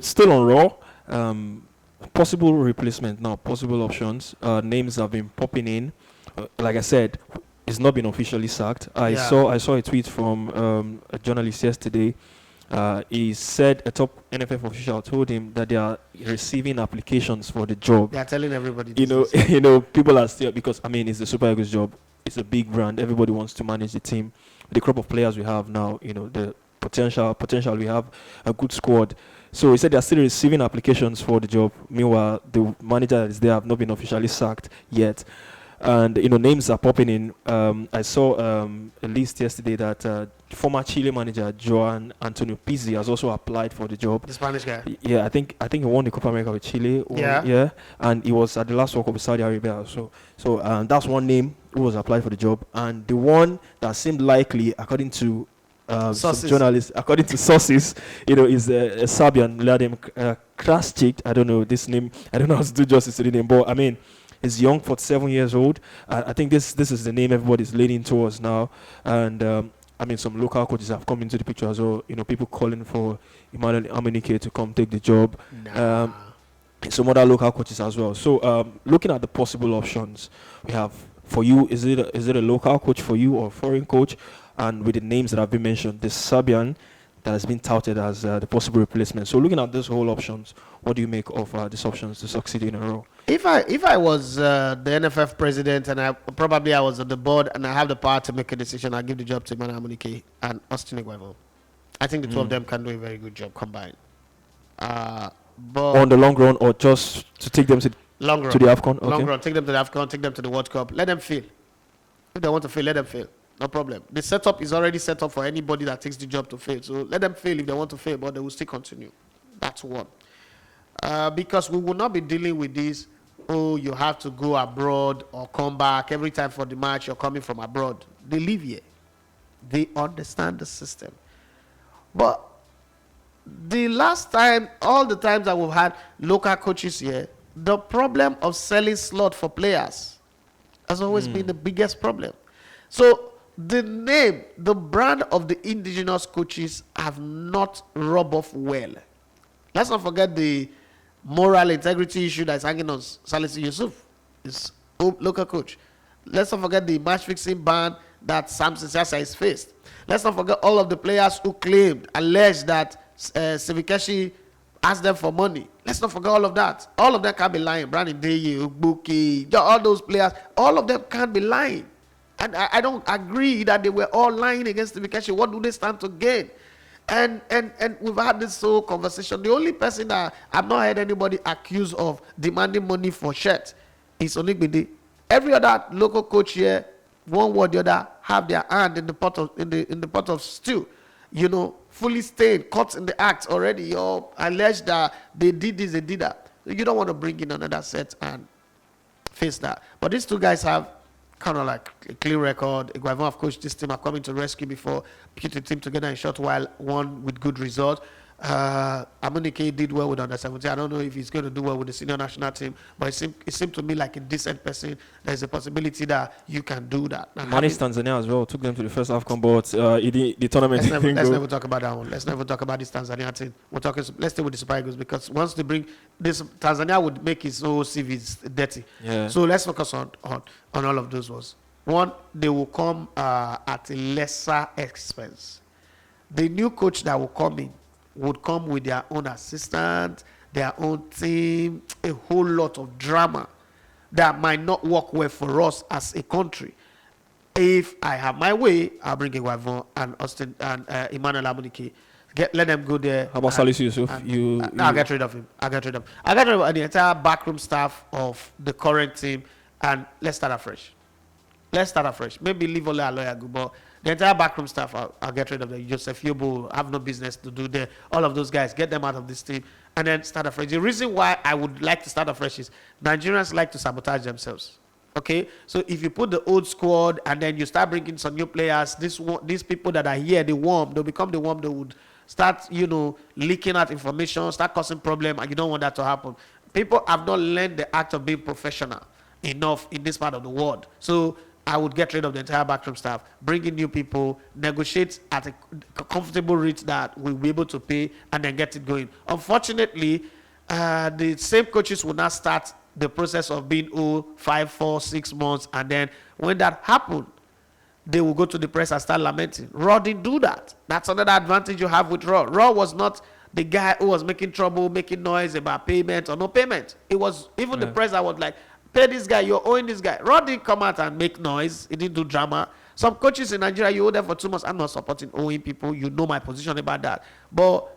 still on Raw. Possible replacement now, possible options. Names have been popping in. Like I said, it's not been officially sacked. I saw a tweet from a journalist yesterday. He said a top NFF official told him that they are receiving applications for the job. They are telling everybody. People are still, because I mean it's the Super Eagles job. It's a big brand. Everybody wants to manage the team. The crop of players we have now, the potential we have a good squad. So he said they are still receiving applications for the job. Meanwhile, the manager that is there have not been officially sacked yet. And names are popping in. I saw a list yesterday that former Chile manager Joan Antonio Pizzi has also applied for the job. The Spanish guy. Yeah, I think he won the Copa America with Chile. Yeah, and he was at the last World Cup with Saudi Arabia. So that's one name who was applied for the job, and the one that seemed likely, according to some journalists, according to sources, is a Serbian, Mladen Krasčić. I don't know this name. I don't know how to do justice to the name, but I mean. He's young, 47 years old. I think this is the name everybody's leaning towards now. And I mean, some local coaches have come into the picture as well. People calling for Emmanuel Amunike to come take the job. Some other local coaches as well. So looking at the possible options we have for you, is it a local coach for you or a foreign coach? And with the names that have been mentioned, the Serbian that has been touted as the possible replacement. So looking at these whole options, what do you make of these options to succeed in a row? If I was the NFF president and I was on the board and I have the power to make a decision, I'll give the job to Emmanuel Amunike and Austin Eguavoen. I think the two of them can do a very good job combined. But on the long run, or just to take them to the AFCON? Okay. Long run, take them to the AFCON, take them to the World Cup. Let them fail. If they want to fail, let them fail. No problem. The setup is already set up for anybody that takes the job to fail. So let them fail if they want to fail, but they will still continue. That's one. Because we will not be dealing with this, you have to go abroad or come back. Every time for the match, you're coming from abroad. They live here. They understand the system. But the last time, all the times that we've had local coaches here, the problem of selling slot for players has always been the biggest problem. So the name, the brand of the indigenous coaches have not rubbed off well. Let's not forget the moral integrity issue that's hanging on Salisu Yusuf, his local coach. Let's not forget the match fixing ban that Samson Sasa has faced. Let's not forget all of the players who alleged that Sivikeshi asked them for money. Let's not forget all of that. All of them can't be lying. Brandon Deye, Ugbuki, all those players, all of them can't be lying. And I don't agree that they were all lying against Sivikeshi. What do they stand to gain? And we've had this whole conversation. The only person that I've not heard anybody accused of demanding money for shirt is Onigbede. Every other local coach here, one way or the other, have their hand in the pot of in the pot of stew. Fully stained, caught in the act already, or alleged that they did this, they did that. You don't want to bring in another set and face that. But these two guys have kind of like a clear record. Eguavoen have coached this team, have come into rescue before, put the team together in short while, won with good result. Amunike did well with under 17. I don't know if he's going to do well with the senior national team, but it seemed to me like a decent person. There's a possibility that you can do that. Managed Tanzania as well, took them to the first AFCON, but the tournament. Let's never talk about that one. Let's never talk about this Tanzania team. Let's stay with the Super Eagles, because once they bring this, Tanzania would make his whole CV dirty. Yeah. So let's focus on all of those ones. One, they will come at a lesser expense. The new coach that will come in would come with their own assistant, their own team, a whole lot of drama that might not work well for us as a country. If I have my way, I'll bring Eguavoen and Austin and Emmanuel Amunike. Let them go there. How about Salisu Yusuf? I'll get rid of him. I'll get rid of the entire backroom staff of the current team, and let's start afresh. Maybe leave Ole Aloya go, but the entire backroom staff, I'll get rid of them. Joseph Yobo, have no business to do there. All of those guys, get them out of this team and then start afresh. The reason why I would like to start afresh is Nigerians like to sabotage themselves. Okay? So if you put the old squad and then you start bringing some new players, these people that are here, they'll become the warm, they would start, leaking out information, start causing problems, and you don't want that to happen. People have not learned the act of being professional enough in this part of the world. So I would get rid of the entire backroom staff, bring in new people, negotiate at a comfortable rate that we'll be able to pay, and then get it going. Unfortunately, the same coaches will now start the process of being 5, 4, 6 months, and then when that happens, they will go to the press and start lamenting. Rohr didn't do that. That's another advantage you have with Rohr. Rohr was not the guy who was making trouble, making noise about payment or no payment. It was even the press that was like, pay this guy, you're owing this guy. Rohr didn't come out and make noise. He didn't do drama. Some coaches in Nigeria, you owe them for 2 months. I'm not supporting owing people. You know my position about that. But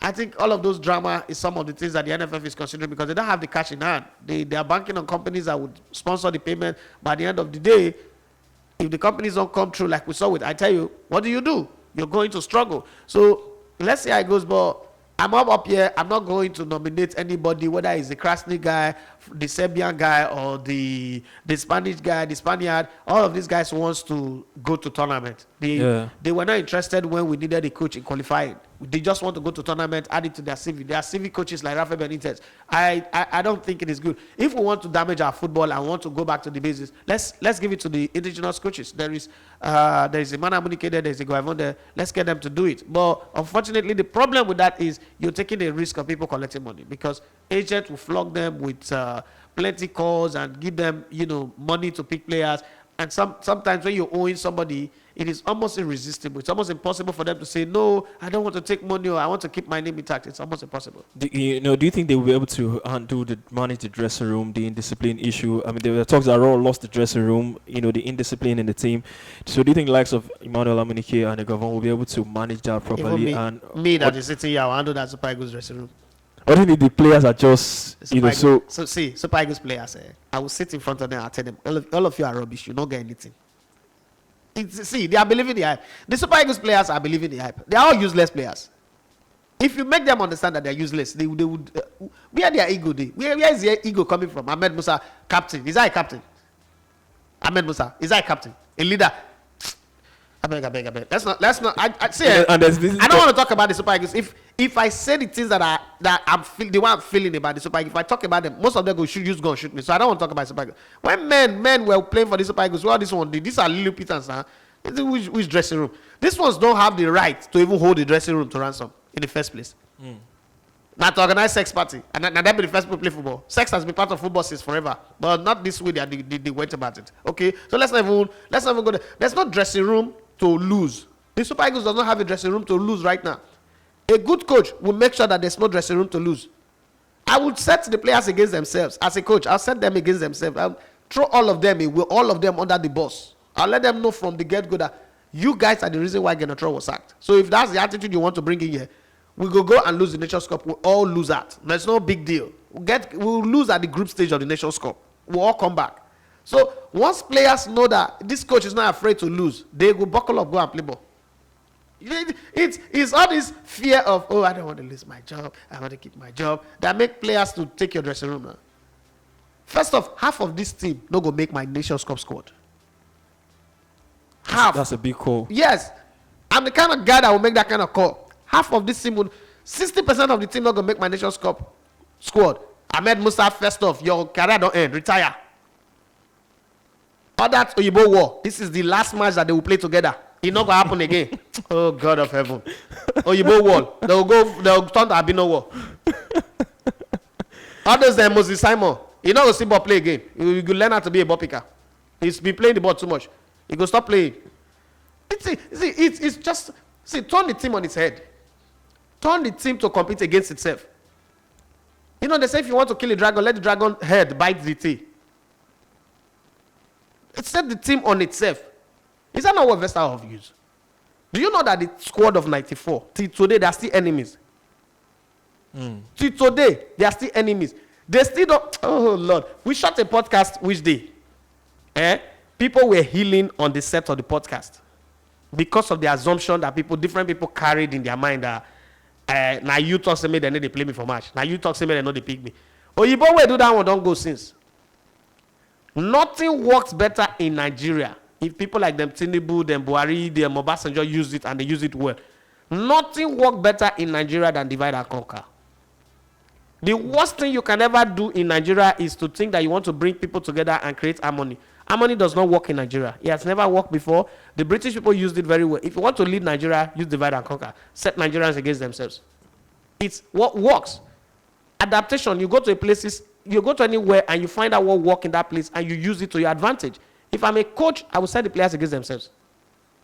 I think all of those drama is some of the things that the NFF is considering because they don't have the cash in hand. They are banking on companies that would sponsor the payment. By the end of the day, if the companies don't come through like we saw with, I tell you, what do? You're going to struggle. So let's see how it goes, but I'm up here. I'm not going to nominate anybody, whether it's the Krasny guy, the Serbian guy, or the Spanish guy, the Spaniard. All of these guys wants to go to tournament. They were not interested when we needed a coach in qualifying. They just want to go to tournament, add it to their CV. There are CV coaches like Rafa Benitez. I don't think it is good. If we want to damage our football and want to go back to the basis, let's give it to the indigenous coaches. There is a Mana Munike there, there's a Guavon there. Let's get them to do it. But unfortunately, the problem with that is you're taking a risk of people collecting money because agents will flog them with plenty calls and give them money to pick players. And sometimes when you're owing somebody, it is almost irresistible. It's almost impossible for them to say, no, I don't want to take money or I want to keep my name intact. It's almost impossible. Do you think they will be able to manage the dressing room, the indiscipline issue? I mean, there were talks that Rohr lost the dressing room, the indiscipline in the team. So do you think the likes of Emmanuel Amunike and the government will be able to manage that properly? That is sitting here, I will handle that Super Eagles dressing room. What do you think the players are just, so see, Super Eagles players, I will sit in front of them and tell them, all of you are rubbish. You don't get anything. They are believing the hype. The Super Eagles players are believing the hype. They are all useless players. If you make them understand that they are useless, they would. Where their ego? Where is their ego coming from? Ahmed Musa, captain. Is that a captain? Ahmed Musa, is that a captain? A leader? I beg. Let's not. I see. I don't want to talk about the Super Eagles. If I say the things that I'm feeling, the way I'm feeling about the Super Eagles, if I talk about them, most of them go shoot me. So I don't want to talk about Super Eagles. When men were playing for the Super Eagles, well, this one did. These are Lily Peters, huh? Which dressing room? These ones don't have the right to even hold the dressing room to ransom in the first place. Not to organize sex party, and that be the first people play football. Sex has been part of football since forever, but not this way they went about it. Okay, so let's not even go there. There's no dressing room to lose. The Super Eagles does not have a dressing room to lose right now. A good coach will make sure that there's no dressing room to lose. I would set the players against themselves. As a coach, I'll set them against themselves. I'll throw all of them under the bus. I'll let them know from the get-go that you guys are the reason why Gernot Rohr was sacked. So if that's the attitude you want to bring in here, we go and lose the Nations Cup. We'll all lose that. There's no big deal. We'll lose at the group stage of the Nations Cup. We'll all come back. So once players know that this coach is not afraid to lose, they will buckle up, go and play ball. It's all this fear of, I don't want to lose my job, I want to keep my job, that make players to take your dressing room now. First off, half of this team no go make my Nations Cup squad. Half. That's a big call. Yes. I'm the kind of guy that will make that kind of call. Half of this team would, 60% of the team not going to make my Nations Cup squad. Ahmed Musa, first off, your career don't end. Retire. All that Oyibo War, this is the last match that they will play together. It's not going to happen again. Oh, God of heaven. Oyibo War. They'll turn to Abino War. Others than Moses Simon. You're not going to see ball play again. You will learn how to be a ball picker. He's been playing the ball too much. He will stop playing. It's just, turn the team on its head. Turn the team to compete against itself. They say if you want to kill a dragon, let the dragon head bite the tail. Set the team on itself. Is that not what Vesterhoff used? Do you know that the squad of 94, till today, they are still enemies? Till today, they are still enemies. They still don't. Oh, Lord. We shot a podcast which day? People were healing on the set of the podcast because of the assumption that different people carried in their mind that now you talk to me, they know they play me for match. Now you talk to me, they know they pick me. Oyibo will do that one, don't go since. Nothing works better in Nigeria if people like them Tinubu, them Buhari, them Obasanjo use it and they use it well. Nothing works better in Nigeria than divide and conquer. The worst thing you can ever do in Nigeria is to think that you want to bring people together and create harmony. Harmony does not work in Nigeria. It has never worked before. The British people used it very well. If you want to lead Nigeria, use divide and conquer. Set Nigerians against themselves. It's what works. Adaptation, you go to a places, you go to anywhere and you find out what works in that place and you use it to your advantage. If I'm a coach, I will set the players against themselves.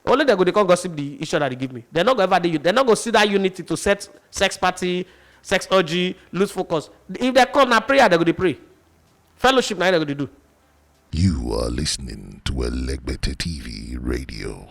Only they go to gossip the issue that they give me. They're not going to they're not going to see that unity to set sex party, sex orgy, lose focus. If they come now prayer, they're going to pray. Fellowship now they're going to do. You are listening to Elegbete TV Radio.